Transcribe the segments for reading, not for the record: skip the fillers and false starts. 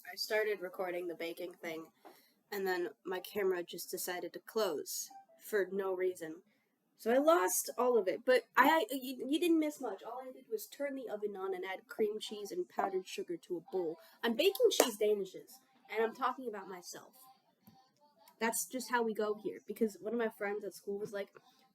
I started recording the baking thing, and then my camera just decided to close for no reason. So I lost all of it, but you didn't miss much. All I did was turn the oven on and add cream cheese and powdered sugar to a bowl. I'm baking cheese danishes, and I'm talking about myself. That's just how we go here, because one of my friends at school was like,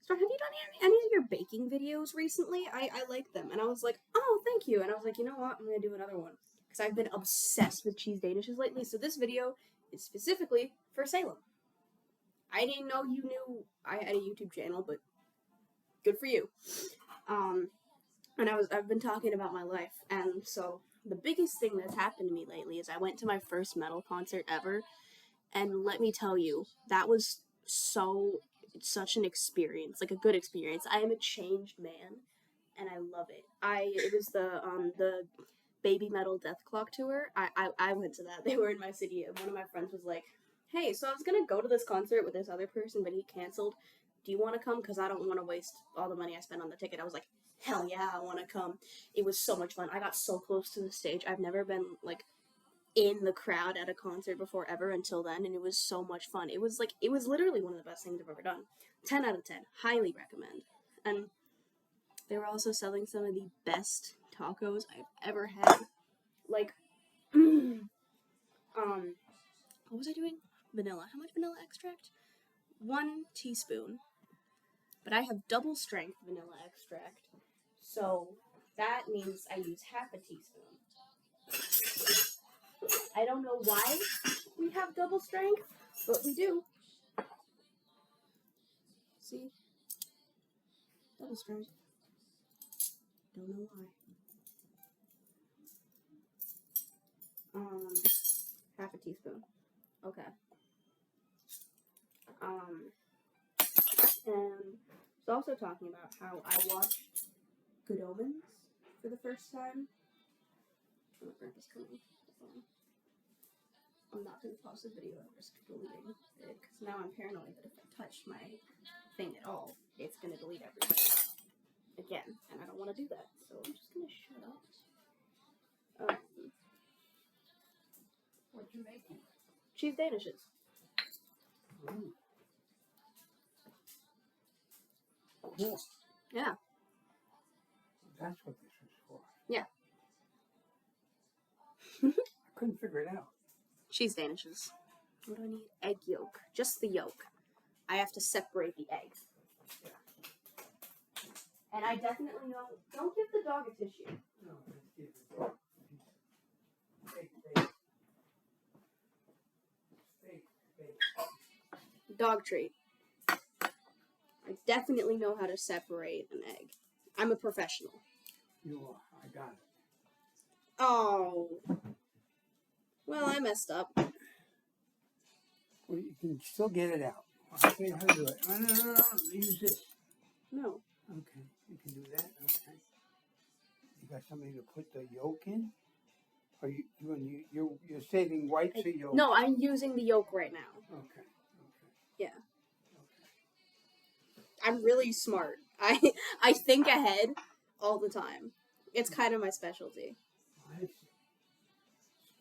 Star, have you done any of your baking videos recently? I like them. And I was like, oh, thank you. And I was like, you know what? I'm going to do another one. Because I've been obsessed with cheese danishes lately. So this video is specifically for Salem. I didn't know you knew I had a YouTube channel, but good for you. And I've been talking about my life. And so the biggest thing that's happened to me lately is I went to my first metal concert ever. And let me tell you, that was such an experience, like a good experience. I am a changed man, and I love it. It was the Baby Metal Death Clock tour. I went to that. They were in my city, and one of my friends was like, hey, so I was gonna go to this concert with this other person, but he canceled. Do you want to come? Because I don't want to waste all the money I spent on the ticket. I was like, hell yeah, I want to come. It was so much fun. I got so close to the stage. I've never been, like, in the crowd at a concert before ever until then, and it was so much fun. It was literally one of the best things I've ever done. 10 out of 10. Highly recommend. And they were also selling some of the best tacos I've ever had. Like, what was I doing? Vanilla. How much vanilla extract? 1 teaspoon. But I have double strength vanilla extract. So that means I use half a teaspoon. I don't know why we have double strength, but we do. See? Double strength. Don't know why. Half a teaspoon. Okay. And I was also talking about how I watched Good Omens for the first time. Oh, my grandpa's coming. I'm not going to pause the video and risk deleting it, because now I'm paranoid that if I touch my thing at all, it's going to delete everything again, and I don't want to do that, so I'm just going to shut up. What you making? Cheese danishes. Ooh. Cool. Yeah. That's what this was for. Yeah. I couldn't figure it out. Cheese danishes. What do I need? Egg yolk. Just the yolk. I have to separate the egg. Yeah. And I definitely know. Don't give the dog a tissue. No, let's give it a steak. Dog treat. I definitely know how to separate an egg. I'm a professional. You are. I got it. Oh. Well, I messed up. Well, you can still get it out. I'll show you how to do it. No. Use this. No. Okay. You can do that. Okay. You got somebody to put the yolk in? Or you're saving whites or yolk? No, I'm using the yolk right now. Okay. Yeah. I'm really smart. I think ahead all the time. It's kind of my specialty. I see.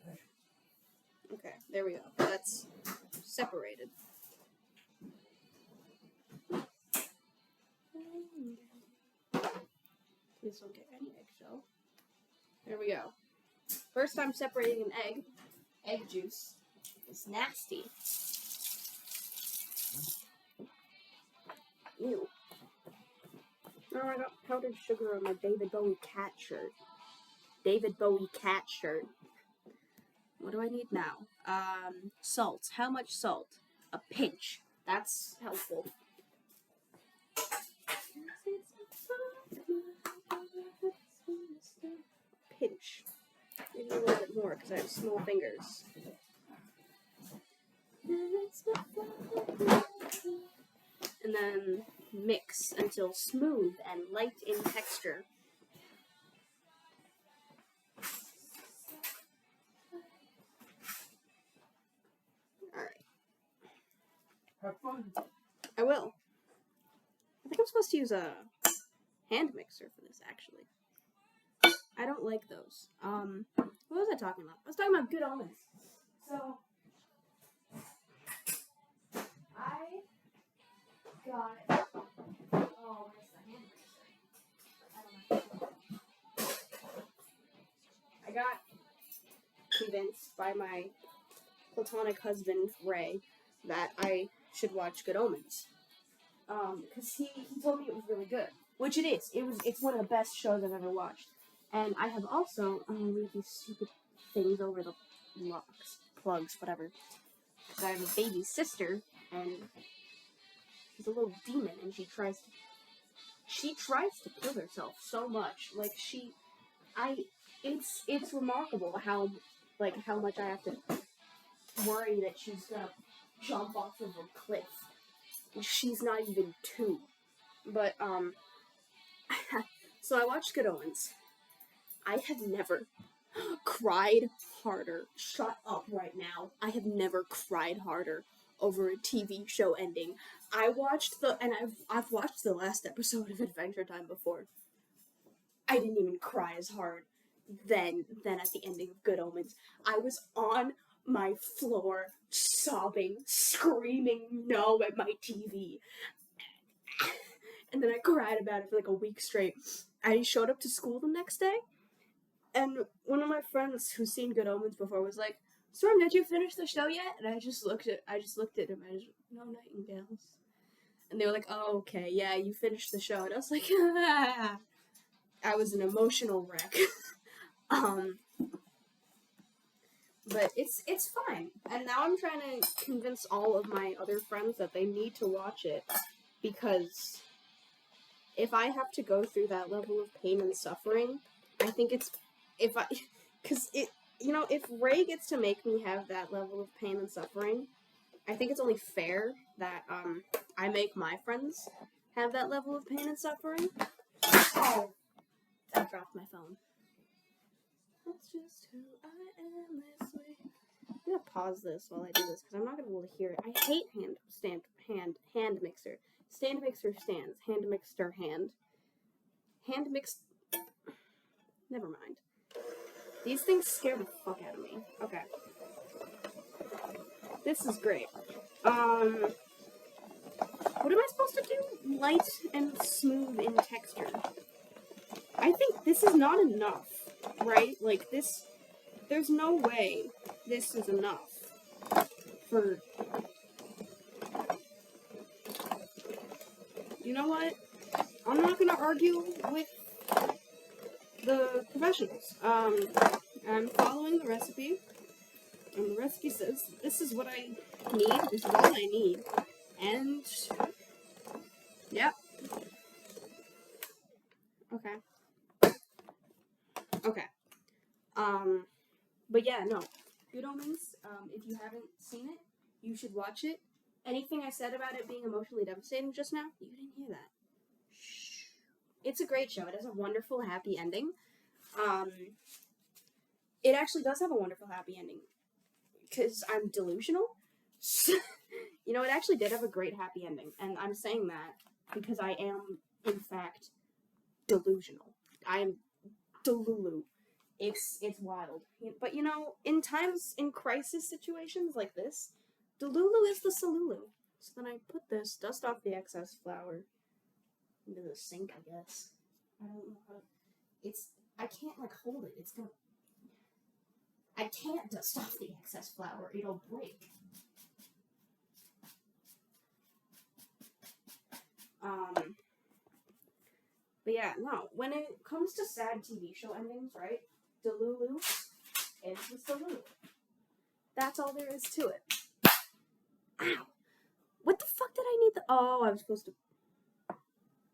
Special. Okay, there we go. That's separated. Please don't get any eggshell. There we go. First time separating an egg. Egg juice is nasty. Ew. Oh, I got powdered sugar on my David Bowie cat shirt. David Bowie cat shirt. What do I need now? Salt. How much salt? A pinch. That's helpful. Pinch. Maybe a little bit more because I have small fingers. And then mix until smooth and light in texture. Alright. Have fun. I will. I think I'm supposed to use a hand mixer for this, actually. I don't like those. What was I talking about? I was talking about Good Omens. So, I got. Oh, where's the hand mixer? I got convinced by my platonic husband, Ray, that I should watch Good Omens. Because he told me it was really good. Which it is. It's one of the best shows I've ever watched. And I have also, I'm going to read these stupid things over the locks, plugs, whatever. Because I have a baby sister, and she's a little demon, and she tries to kill herself so much. Like, it's remarkable how much I have to worry that she's gonna jump off of a cliff. She's not even 2. But, so I watched Good Omens. I have never cried harder. Shut up right now. I have never cried harder over a TV show ending. I've watched the last episode of Adventure Time before. I didn't even cry as hard than at the ending of Good Omens. I was on my floor, sobbing, screaming no at my TV. And then I cried about it for like a week straight. I showed up to school the next day, and one of my friends who's seen Good Omens before was like, "Storm, did you finish the show yet?" And I just looked at him. No nightingales. And they were like, "Oh, okay, yeah, you finished the show." And I was like, ah. I was an emotional wreck. But it's fine. And now I'm trying to convince all of my other friends that they need to watch it, because if I have to go through that level of pain and suffering, I think if Ray gets to make me have that level of pain and suffering, I think it's only fair that I make my friends have that level of pain and suffering. Oh, I dropped my phone. That's just who I am this way. I'm gonna pause this while I do this because I'm not gonna be able to hear it. I hate hand mixer. Stand mixer stands. Hand mixer hand. Hand mix. Never mind. These things scare the fuck out of me. Okay. This is great. What am I supposed to do? Light and smooth in texture. I think this is not enough, right? Like this, there's no way this is enough for, you know what? I'm not gonna argue with the professionals. I'm following the recipe, and the recipe says this is what I need, this is all I need, and, yeah. Okay. But yeah, no. Good Omens, if you haven't seen it, you should watch it. Anything I said about it being emotionally devastating just now, you didn't hear that. Shh. It's a great show. It has a wonderful, happy ending. It actually does have a wonderful, happy ending. Because I'm delusional. You know, it actually did have a great, happy ending. And I'm saying that because I am, in fact, delusional. I am delulu. It's wild. But, you know, in crisis situations like this, delulu is the salulu. So then I put this, dust off the excess flour into the sink, I guess. I don't know how to... I can't, like, hold it. I can't dust off the excess flour. It'll break. But yeah, no. When it comes to sad TV show endings, right? Delulu is the salulu. That's all there is to it. Ow. What the fuck did I need I was supposed to...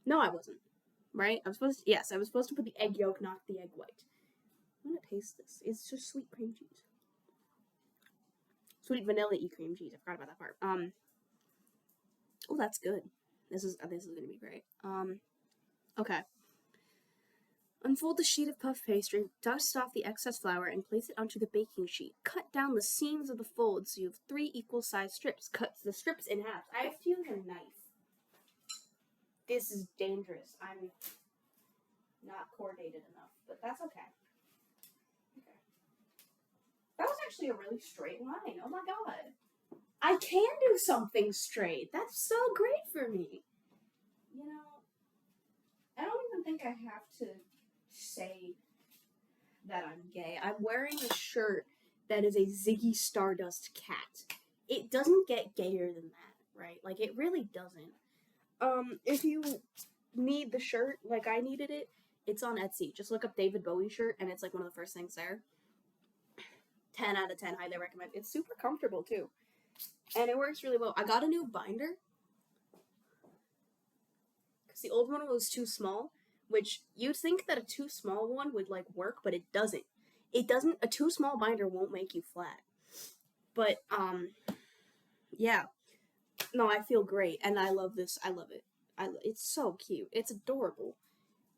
No, I wasn't. Right? I was supposed to put the egg yolk, not the egg white. I'm gonna taste this. It's just sweet cream cheese. Sweet vanilla-y cream cheese. I forgot about that part. Oh, that's good. This is gonna be great. Okay. Unfold the sheet of puff pastry, dust off the excess flour, and place it onto the baking sheet. Cut down the seams of the fold so you have 3 equal-sized strips. Cut the strips in half. I have to use a knife. This is dangerous. I'm not coordinated enough, but that's okay. That was actually a really straight line. Oh my god. I can do something straight. That's so great for me. You know, I don't even think I have to say that I'm gay. I'm wearing a shirt that is a Ziggy Stardust cat. It doesn't get gayer than that, right? Like, it really doesn't. If you need the shirt like I needed it, it's on Etsy. Just look up David Bowie shirt, and it's like one of the first things there. 10 out of 10, highly recommend. It's super comfortable too, and it works really well. I got a new binder because the old one was too small, which you'd think that a too small one would like work, but it doesn't. It doesn't. A too small binder won't make you flat. But yeah. No, I feel great, and I love this. I love it. It's so cute. It's adorable.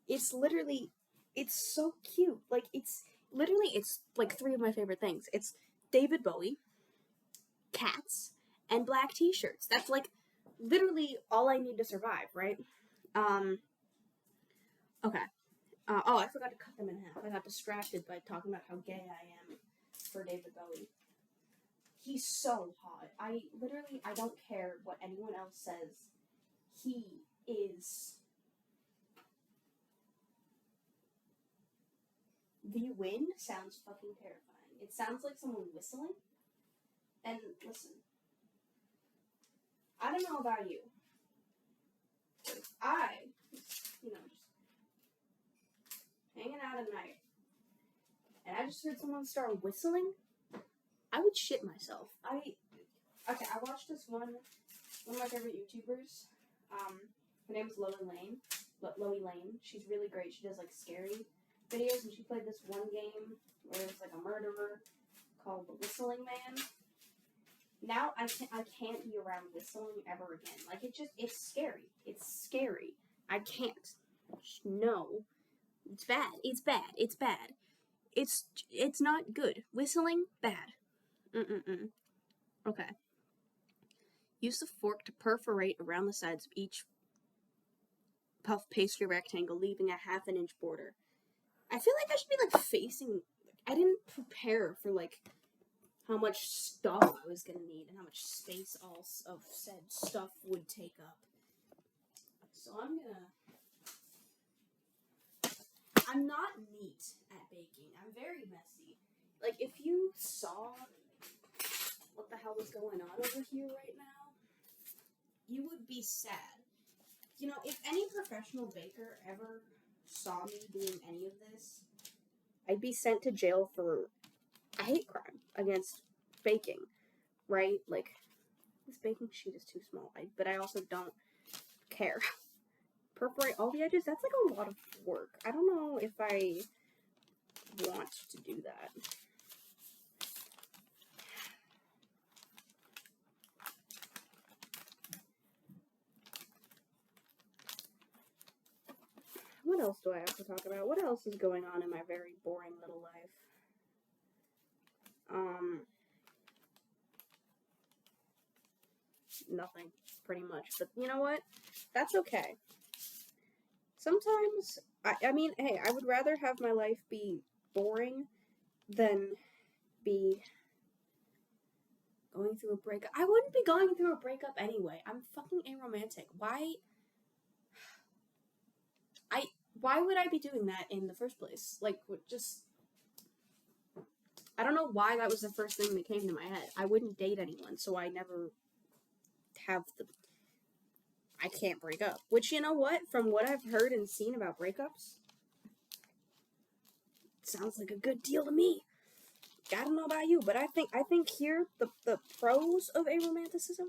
It's literally, it's so cute. Like, it's literally, it's like 3 of my favorite things. It's David Bowie, cats, and black t-shirts. That's like literally all I need to survive, right? Okay. Oh, I forgot to cut them in half. I got distracted by talking about how gay I am for David Bowie. He's so hot. I don't care what anyone else says. He is the wind sounds fucking terrifying. It sounds like someone whistling. And listen, I don't know about you. I, just hanging out at night, and I just heard someone start whistling, I would shit myself. I watched this one of my favorite YouTubers. Her name's Loey Lane. She's really great. She does like scary videos, and she played this one game where it was like a murderer called The Whistling Man. Now I can't be around whistling ever again. Like, it's scary. It's scary. I can't. No. It's bad. It's bad. It's bad. It's not good. Whistling, bad. Okay. Use the fork to perforate around the sides of each puff pastry rectangle, leaving a 1/2 inch border. I feel like I should be like facing. I didn't prepare for like how much stuff I was gonna need and how much space all of said stuff would take up. So I'm not neat at baking. I'm very messy. Like, if you saw what the hell is going on over here right now, you would be sad. You know, if any professional baker ever saw me doing any of this, I'd be sent to jail for a hate crime against baking, right? Like, this baking sheet is too small, but I also don't care. Perforate all the edges, that's like a lot of work. I don't know if I want to do that. What else do I have to talk about? What else is going on in my very boring little life? Nothing, pretty much. But you know what? That's okay. Sometimes, I mean, hey, I would rather have my life be boring than be going through a breakup. I wouldn't be going through a breakup anyway. I'm fucking aromantic. Why would I be doing that in the first place? Like, I don't know why that was the first thing that came to my head. I wouldn't date anyone, so I never I can't break up. Which, you know what? From what I've heard and seen about breakups, sounds like a good deal to me. I don't know about you, but I think here the pros of aromanticism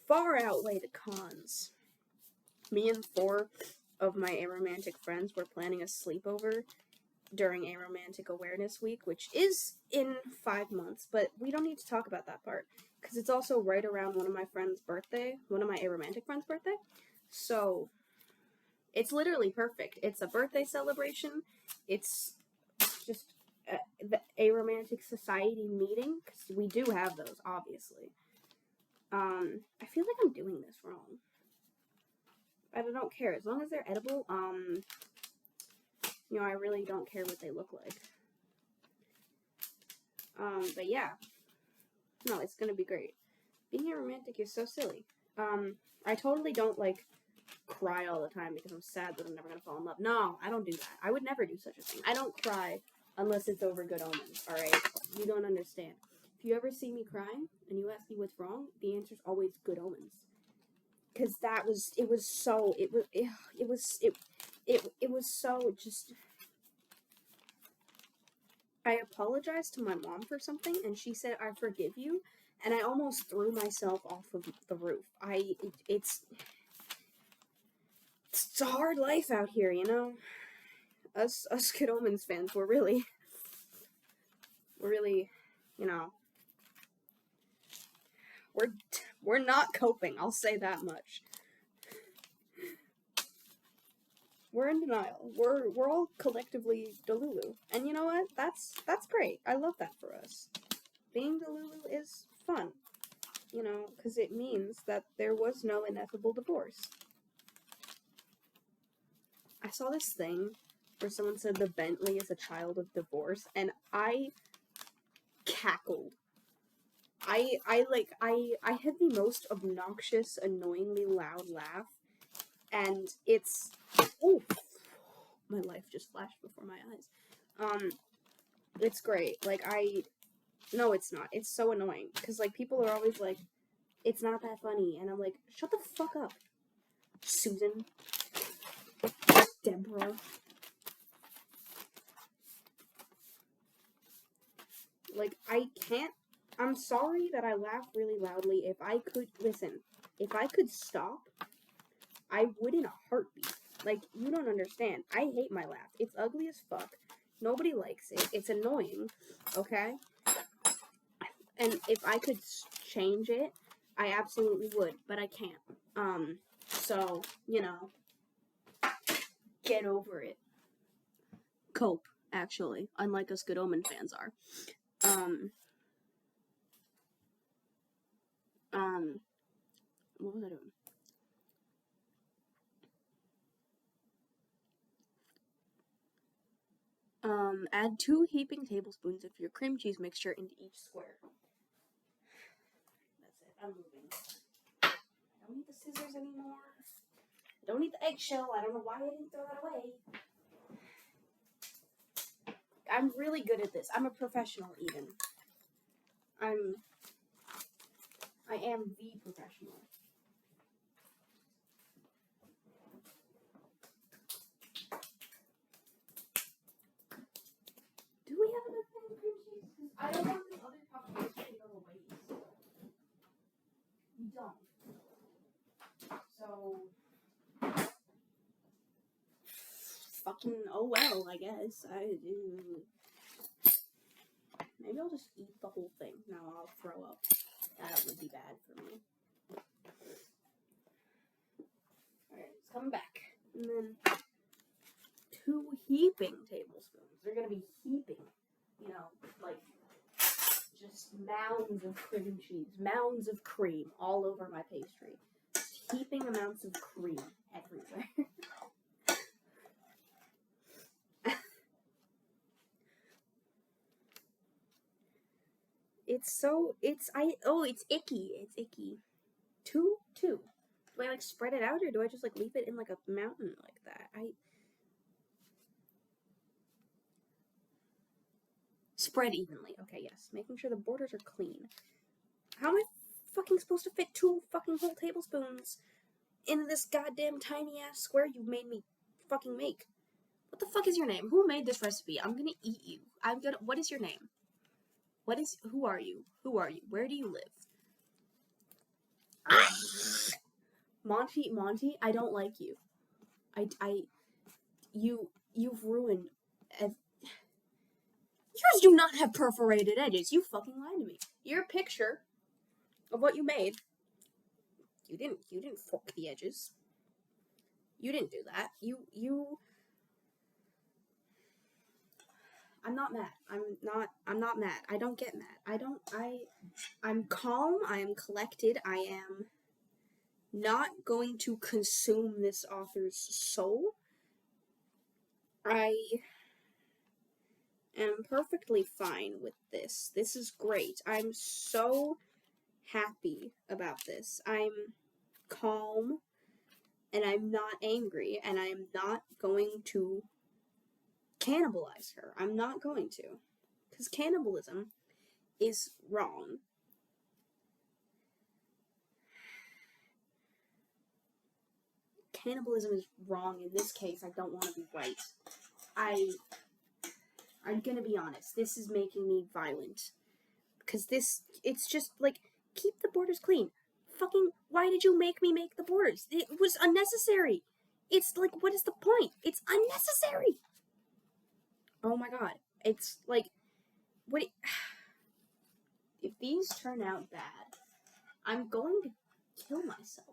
far outweigh the cons. Me and 4 of my aromantic friends were planning a sleepover during Aromantic Awareness Week, which is in 5 months, but we don't need to talk about that part, because it's also right around one of my friends' birthday, one of my aromantic friends' birthday, so it's literally perfect. It's a birthday celebration, it's just the Aromantic Society meeting, because we do have those, obviously. I feel like I'm doing this wrong. I don't care, as long as they're edible, I really don't care what they look like. But yeah. No, it's gonna be great. Being a romantic is so silly. I totally don't, like, cry all the time because I'm sad that I'm never gonna fall in love. No, I don't do that. I would never do such a thing. I don't cry unless it's over Good Omens, alright? You don't understand. If you ever see me crying and you ask me what's wrong, the answer's always Good Omens. Because it was so just... I apologized to my mom for something, and she said, I forgive you, and I almost threw myself off of the roof. It's a hard life out here, you know? Us Good Omens fans, we're really, you know, we're not coping, I'll say that much. We're in denial. We're all collectively Delulu. And you know what? That's great. I love that for us. Being Delulu is fun. You know, because it means that there was no ineffable divorce. I saw this thing where someone said the Bentley is a child of divorce, and I cackled. I had the most obnoxious, annoyingly loud laugh, and it's... Oh! My life just flashed before my eyes. It's great. Like, no, it's not. It's so annoying. Because, like, people are always like, it's not that funny. And I'm like, shut the fuck up, Susan. Deborah. Like, I can't... I'm sorry that I laugh really loudly. If I could stop, I would in a heartbeat. Like, you don't understand. I hate my laugh. It's ugly as fuck. Nobody likes it. It's annoying. Okay? And if I could change it, I absolutely would. But I can't. So, you know, get over it. Cope, actually. Unlike us Good Omen fans are. What was I doing? Add 2 heaping tablespoons of your cream cheese mixture into each square. That's it. I'm moving. I don't need the scissors anymore. I don't need the eggshell. I don't know why I didn't throw that away. I'm really good at this. I'm a professional, even. I am the professional. Do we have enough cream cheese? I don't want this other puff pastry to go to waste. We don't. So, fucking, oh well, I guess. Maybe I'll just eat the whole thing. No, I'll throw up. That would be bad for me. Alright, it's coming back. And then 2 heaping tablespoons. They're gonna be heaping, you know, like just mounds of cream cheese, mounds of cream all over my pastry. Heaping amounts of cream everywhere. It's icky. It's icky. 2? Do I, like, spread it out, or do I just, like, leave it in, like, a mountain like that? Spread evenly. Okay, yes. Making sure the borders are clean. How am I fucking supposed to fit 2 fucking whole tablespoons in this goddamn tiny-ass square you made me fucking make? What the fuck is your name? Who made this recipe? I'm gonna eat you. What is your name? Who are you? Who are you? Where do you live? Monty, I don't like you. You've ruined... Yours do not have perforated edges. You fucking lied to me. Your picture of what you made, you didn't fork the edges. You didn't do that. I'm not mad. I'm not mad. I don't get mad. I'm calm. I am collected. I am not going to consume this author's soul. am perfectly fine with this. This is great. I'm so happy about this. I'm calm and I'm not angry and I'm not going to cannibalize her. I'm not going to. Because cannibalism is wrong. Cannibalism is wrong. In this case, I don't want to be right. I'm gonna be honest. This is making me violent. Because it's just like, keep the borders clean. Fucking, why did you make me make the borders? It was unnecessary. It's like, what is the point? It's unnecessary. Oh my god. It's like, what? If these turn out bad, I'm going to kill myself.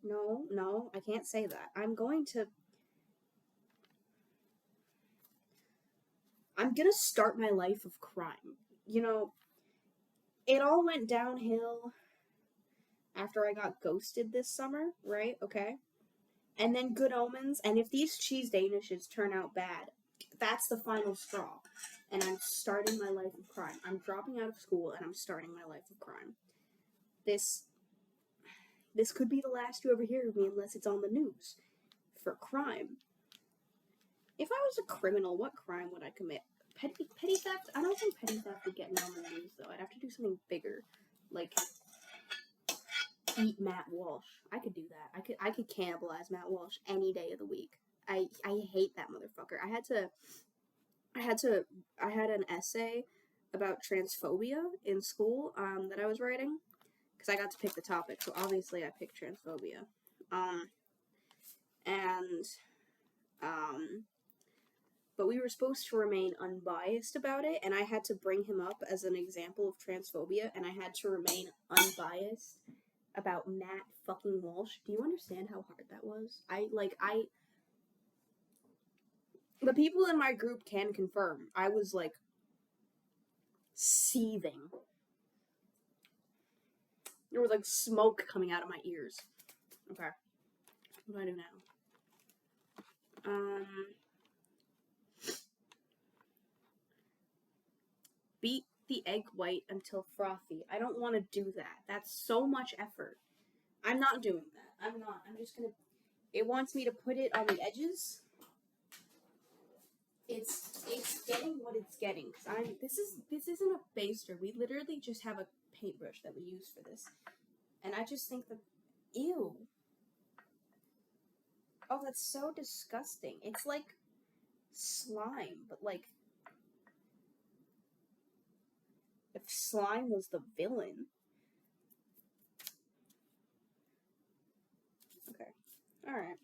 No, I can't say that. I'm gonna start my life of crime. You know, it all went downhill after I got ghosted this summer, right? Okay. And then Good Omens, and if these cheese danishes turn out bad, that's the final straw. And I'm starting my life of crime. I'm dropping out of school and I'm starting my life of crime. This could be the last you ever hear of me unless it's on the news. For crime. If I was a criminal, what crime would I commit? Petty theft? I don't think petty theft would get me on the news, though. I'd have to do something bigger. Like, eat Matt Walsh. I could do that. I could cannibalize Matt Walsh any day of the week. I hate that motherfucker. I had an essay about transphobia in school that I was writing because I got to pick the topic. So obviously I picked transphobia. But we were supposed to remain unbiased about it, and I had to bring him up as an example of transphobia, and I had to remain unbiased about Matt fucking Walsh. Do you understand how hard that was? The people in my group can confirm. I was, like, seething. There was, like, smoke coming out of my ears. Okay. What do I do now? Beat the egg white until frothy. I don't want to do that. That's so much effort. I'm not doing that. I'm not. I'm just gonna... It wants me to put it on the edges. It's getting what it's getting. This isn't a baster. We literally just have a paintbrush that we use for this. And I just think that... Ew. Oh, that's so disgusting. It's like slime, but like... If slime was the villain. Okay. Alright.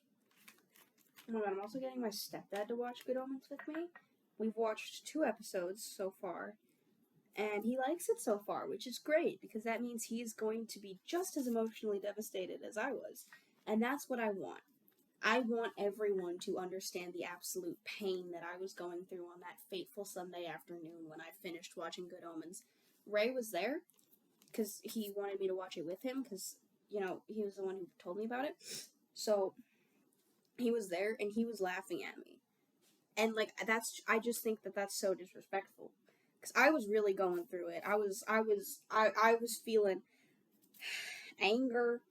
Oh my god, I'm also getting my stepdad to watch Good Omens with me. We've watched 2 episodes so far, and he likes it so far, which is great, because that means he's going to be just as emotionally devastated as I was. And that's what I want. I want everyone to understand the absolute pain that I was going through on that fateful Sunday afternoon when I finished watching Good Omens. Ray was there, because he wanted me to watch it with him, because, you know, he was the one who told me about it. So... he was there and he was laughing at me, and like I just think that that's so disrespectful, because I was really going through it. I was feeling anger,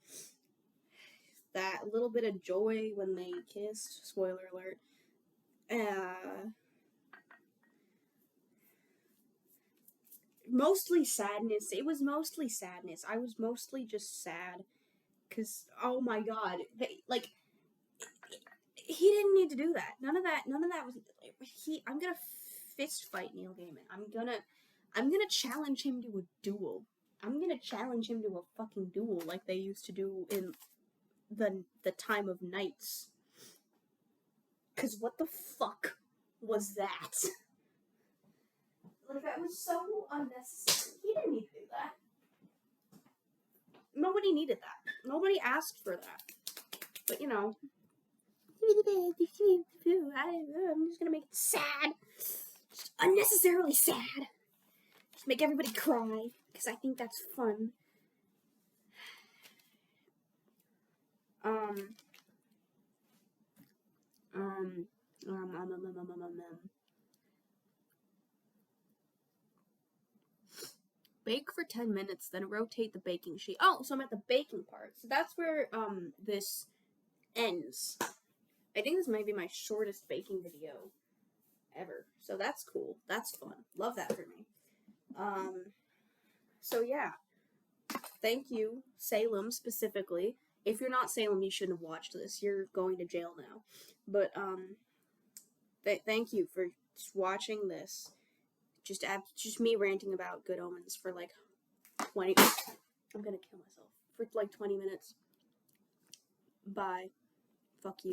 that little bit of joy when they kissed. Spoiler alert. Mostly sadness. It was mostly sadness. I was mostly just sad, because oh my god, he didn't need to do that. None of that was... I'm gonna fist fight Neil Gaiman. I'm gonna challenge him to a duel. I'm gonna challenge him to a fucking duel like they used to do in the time of Knights. 'Cause what the fuck was that? Like, that was so unnecessary. He didn't need to do that. Nobody needed that. Nobody asked for that. But, you know... I'm just gonna make it sad. Just unnecessarily sad. Just make everybody cry, because I think that's fun. bake for 10 minutes, then rotate the baking sheet. Oh, so I'm at the baking part. So that's where this ends. I think this might be my shortest baking video ever. So that's cool. That's fun. Love that for me. So yeah. Thank you, Salem specifically. If you're not Salem, you shouldn't have watched this. You're going to jail now. But thank you for watching this. Just me ranting about Good Omens for like 20. I'm gonna kill myself for like 20 minutes. Bye. Fuck you.